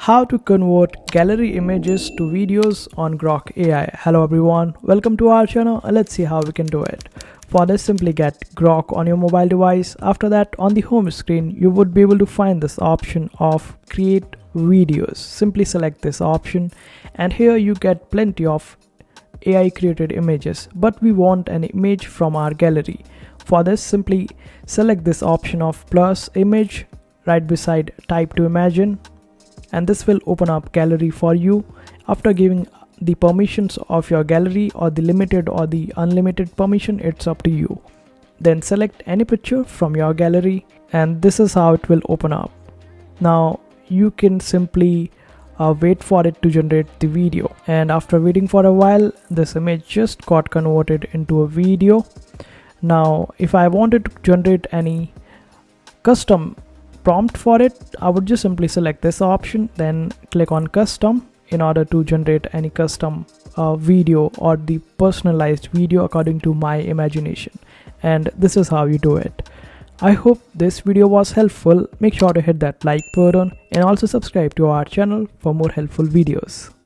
How to convert gallery images to videos on Grok AI. Hello everyone, welcome to our channel. Let's see how we can do it. For this, simply get Grok on your mobile device. After that, on the home screen you would be able to find this option of create videos. Simply select this option and here you get plenty of AI created images, but we want an image from our gallery. For this, simply select this option of plus image right beside type to imagine, and this will open up gallery for you. After giving the permissions of your gallery or the limited or the unlimited permission, it's up to you. Then select any picture from your gallery and this is how it will open up. Now you can simply wait for it to generate the video, and after waiting for a while this image just got converted into a video. Now if I wanted to generate any custom prompt for it, I would just simply select this option, then click on custom in order to generate any custom video or the personalized video according to my imagination. And this is how you do it. I hope this video was helpful. Make sure to hit that like button and also subscribe to our channel for more helpful videos.